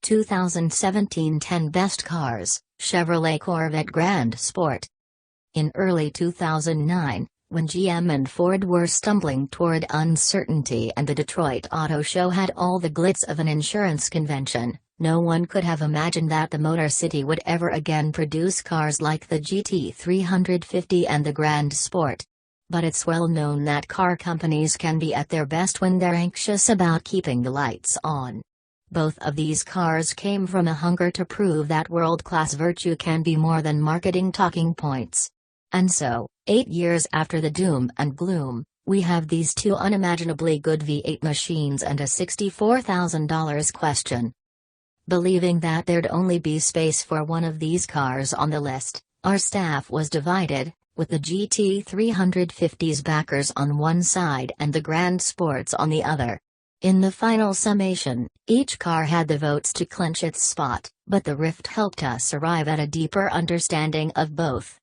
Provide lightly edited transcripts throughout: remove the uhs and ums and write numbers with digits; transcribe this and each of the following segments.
2017 10 Best Cars, Chevrolet Corvette Grand Sport. In early 2009, when GM and Ford were stumbling toward uncertainty and the Detroit Auto Show had all the glitz of an insurance convention, no one could have imagined that the Motor City would ever again produce cars like the GT350 and the Grand Sport. But it's well known that car companies can be at their best when they're anxious about keeping the lights on. Both of these cars came from a hunger to prove that world-class virtue can be more than marketing talking points. And so, 8 years after the doom and gloom, we have these two unimaginably good V8 machines and a $64,000 question. Believing that there'd only be space for one of these cars on the list, our staff was divided, with the GT350's backers on one side and the Grand Sports on the other. In the final summation, each car had the votes to clinch its spot, but the rift helped us arrive at a deeper understanding of both.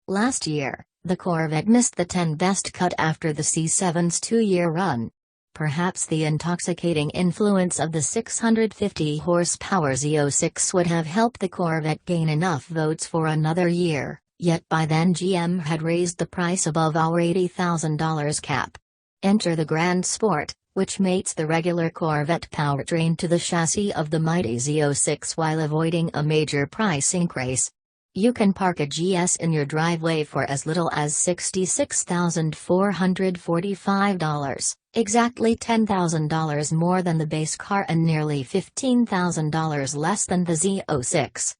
Last year, the Corvette missed the 10 best cut after the C7's 2-year run. Perhaps the intoxicating influence of the 650 horsepower Z06 would have helped the Corvette gain enough votes for another year, yet by then GM had raised the price above our $80,000 cap. Enter the Grand Sport, which mates the regular Corvette powertrain to the chassis of the mighty Z06 while avoiding a major price increase. You can park a GS in your driveway for as little as $66,445, exactly $10,000 more than the base car and nearly $15,000 less than the Z06.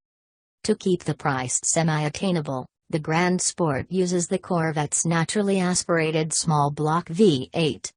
To keep the price semi-attainable, the Grand Sport uses the Corvette's naturally aspirated small block V8.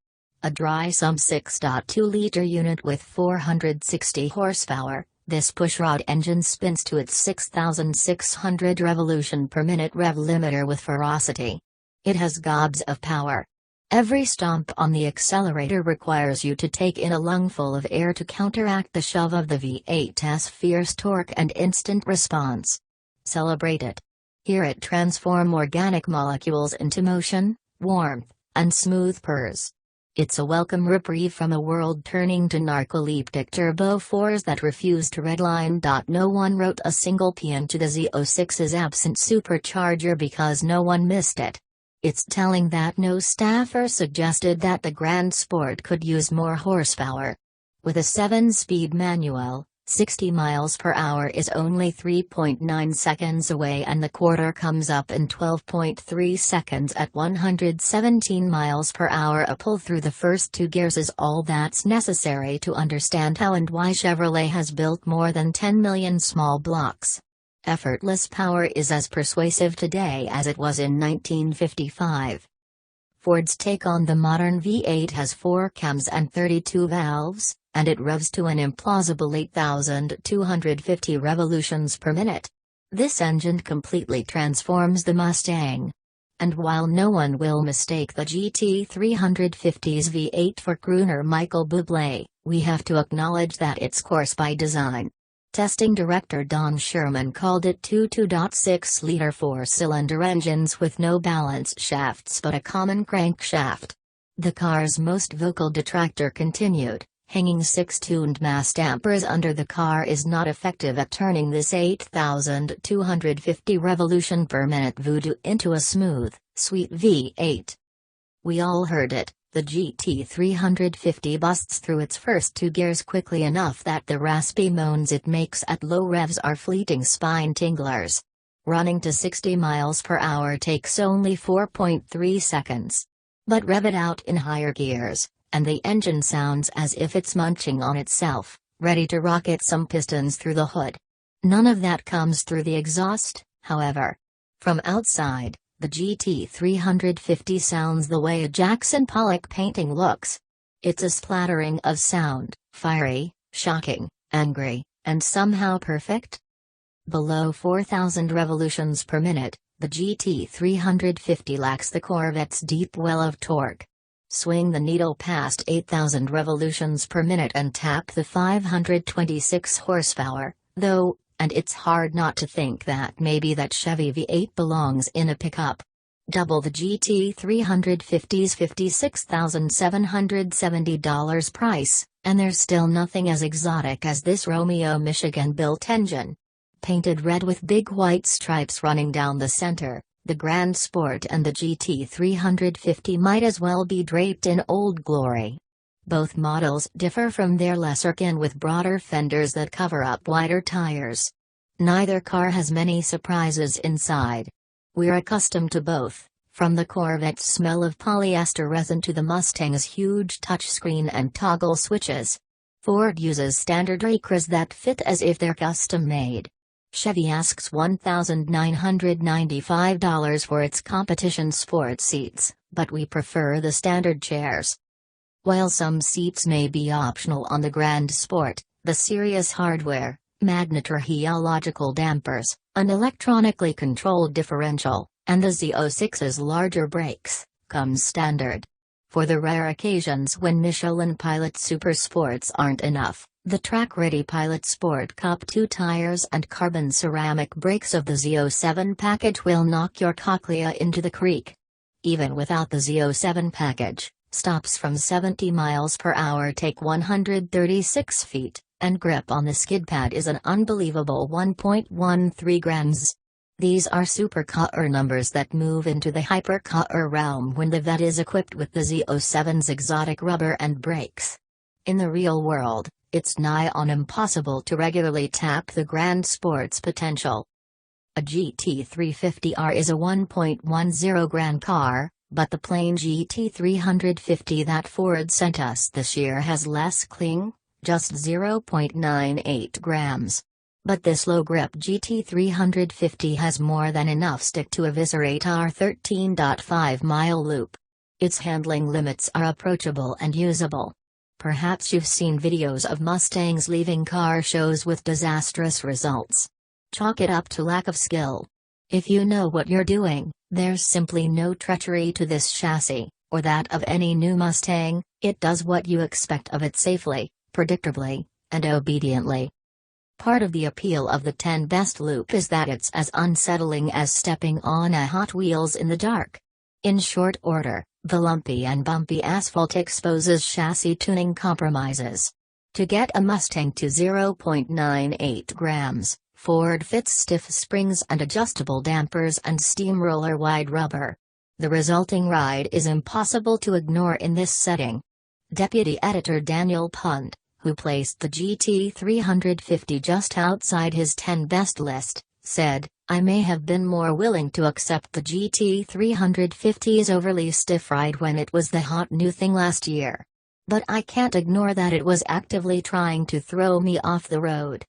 A dry sub 6.2-liter unit with 460 horsepower. This pushrod engine spins to its 6,600 revolution per minute rev limiter with ferocity. It has gobs of power. Every stomp on the accelerator requires you to take in a lungful of air to counteract the shove of the V8's fierce torque and instant response. Celebrate it. Hear it transform organic molecules into motion, warmth, and smooth purrs. It's a welcome reprieve from a world turning to narcoleptic turbo 4s that refuse to redline. No one wrote a single paean to the Z06's absent supercharger because no one missed it. It's telling that no staffer suggested that the Grand Sport could use more horsepower. With a 7-speed manual, 60 miles per hour is only 3.9 seconds away and the quarter comes up in 12.3 seconds at 117 miles per hour. A pull through the first 2 gears is all that's necessary to understand how and why Chevrolet has built more than 10 million small blocks. Effortless power is as persuasive today as it was in 1955. Ford's take on the modern V8 has 4 cams and 32 valves, and it revs to an implausible 8,250 revolutions per minute. This engine completely transforms the Mustang. And while no one will mistake the GT350's V8 for crooner Michael Bublé, we have to acknowledge that it's coarse by design. Testing director Don Sherman called it two 2.6-liter 4-cylinder engines with no balance shafts but a common crankshaft. The car's most vocal detractor continued. Hanging 6 tuned mass dampers under the car is not effective at turning this 8,250 revolution per minute voodoo into a smooth, sweet V8. We all heard it, the GT350 busts through its first 2 gears quickly enough that the raspy moans it makes at low revs are fleeting spine tinglers. Running to 60 miles per hour takes only 4.3 seconds. But rev it out in higher gears, and the engine sounds as if it's munching on itself, ready to rocket some pistons through the hood. None of that comes through the exhaust, however. From outside, the GT350 sounds the way a Jackson Pollock painting looks. It's a splattering of sound, fiery, shocking, angry, and somehow perfect. Below 4,000 revolutions per minute, the GT350 lacks the Corvette's deep well of torque. Swing the needle past 8,000 revolutions per minute and tap the 526 horsepower, though, and it's hard not to think that maybe that Chevy V8 belongs in a pickup. Double the GT350's $56,770 price, And there's still nothing as exotic as this Romeo Michigan-built engine. Painted red with big white stripes running down the center, the Grand Sport and the GT350 might as well be draped in Old Glory. Both models differ from their lesser kin with broader fenders that cover up wider tires. Neither car has many surprises inside. We're accustomed to both, from the Corvette's smell of polyester resin to the Mustang's huge touchscreen and toggle switches. Ford uses standard acres that fit as if they're custom-made. Chevy asks $1,995 for its competition sport seats, but we prefer the standard chairs. While some seats may be optional on the Grand Sport, the serious hardware, magnetohelical dampers, an electronically controlled differential, and the Z06's larger brakes, comes standard. For the rare occasions when Michelin Pilot Super Sports aren't enough, the track-ready Pilot Sport Cup 2 tires and carbon ceramic brakes of the Z07 package will knock your cochlea into the creek. Even without the Z07 package, stops from 70 miles per hour take 136 feet, and grip on the skid pad is an unbelievable 1.13 grams. These are supercar numbers that move into the hypercar realm when the Vette is equipped with the Z07's exotic rubber and brakes. In the real world, it's nigh on impossible to regularly tap the Grand Sport's potential. A GT350R is a 1.10 grand car, but the plain GT350 that Ford sent us this year has less cling, just 0.98 grams. But this low-grip GT350 has more than enough stick to eviscerate our 13.5-mile loop. Its handling limits are approachable and usable. Perhaps you've seen videos of Mustangs leaving car shows with disastrous results. Chalk it up to lack of skill. If you know what you're doing, there's simply no treachery to this chassis, or that of any new Mustang. It does what you expect of it safely, predictably, and obediently. Part of the appeal of the 10 Best Loop is that it's as unsettling as stepping on a Hot Wheels in the dark. In short order, the lumpy and bumpy asphalt exposes chassis tuning compromises. To get a Mustang to 0.98 grams, Ford fits stiff springs and adjustable dampers and steamroller-wide rubber. The resulting ride is impossible to ignore in this setting. Deputy Editor Daniel Pund, who placed the GT350 just outside his 10 best list, said, "I may have been more willing to accept the GT350's overly stiff ride when it was the hot new thing last year. But I can't ignore that it was actively trying to throw me off the road."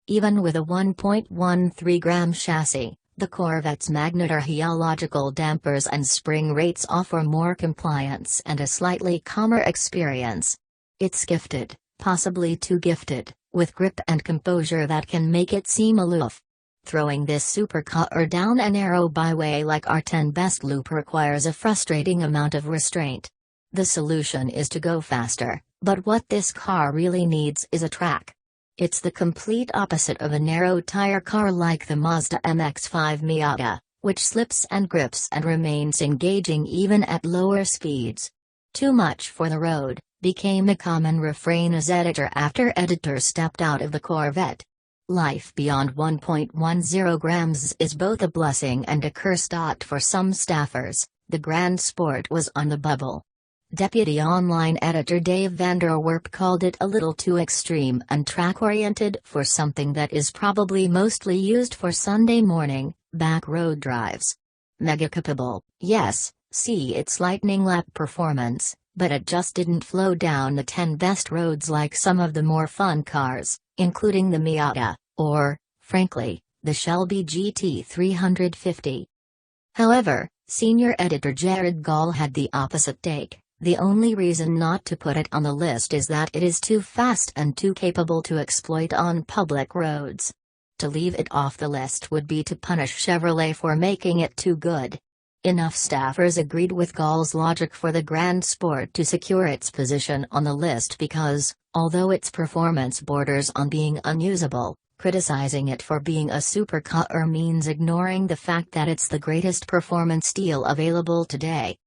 Even with a 1.13-gram chassis, the Corvette's magnetohelical dampers and spring rates offer more compliance and a slightly calmer experience. It's gifted, possibly too gifted, with grip and composure that can make it seem aloof. Throwing this supercar down a narrow byway like our 10 Best Loop requires a frustrating amount of restraint. The solution is to go faster, but what this car really needs is a track. It's the complete opposite of a narrow tire car like the Mazda MX-5 Miata, which slips and grips and remains engaging even at lower speeds. "Too much for the road" became a common refrain as editor after editor stepped out of the Corvette. Life beyond 1.10 grams is both a blessing and a curse. For some staffers, the Grand Sport was on the bubble. Deputy online editor Dave Vanderwerp called it a little too extreme and track-oriented for something that is probably mostly used for Sunday morning, back road drives. Mega-capable, yes, see its lightning lap performance, but it just didn't flow down the 10 best roads like some of the more fun cars, including the Miata, or, frankly, the Shelby GT350. However, senior editor Jared Gall had the opposite take. The only reason not to put it on the list is that it is too fast and too capable to exploit on public roads. To leave it off the list would be to punish Chevrolet for making it too good. Enough staffers agreed with Gall's logic for the Grand Sport to secure its position on the list because, although its performance borders on being unusable, criticizing it for being a supercar means ignoring the fact that it's the greatest performance deal available today.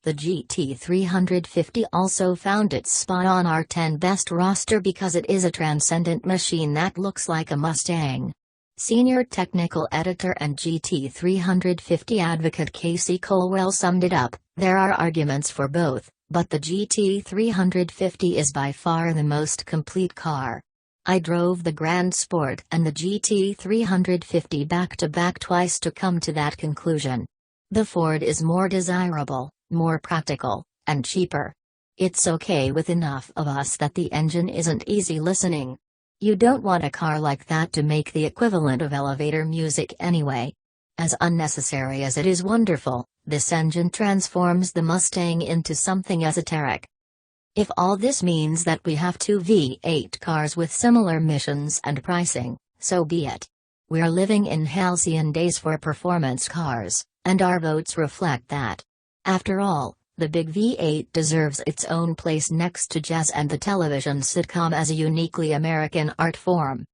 The GT350 also found its spot on our 10 best roster because it is a transcendent machine that looks like a Mustang. Senior technical editor and GT350 advocate Casey Colwell summed it up: "There are arguments for both, but the GT350 is by far the most complete car. I drove the Grand Sport and the GT350 back-to-back twice to come to that conclusion. The Ford is more desirable, more practical, and cheaper. It's okay with enough of us that the engine isn't easy listening. You don't want a car like that to make the equivalent of elevator music anyway. As unnecessary as it is wonderful, this engine transforms the Mustang into something esoteric." If all this means that we have two V8 cars with similar missions and pricing, so be it. We're living in halcyon days for performance cars, and our votes reflect that. After all, the big V8 deserves its own place next to jazz and the television sitcom as a uniquely American art form.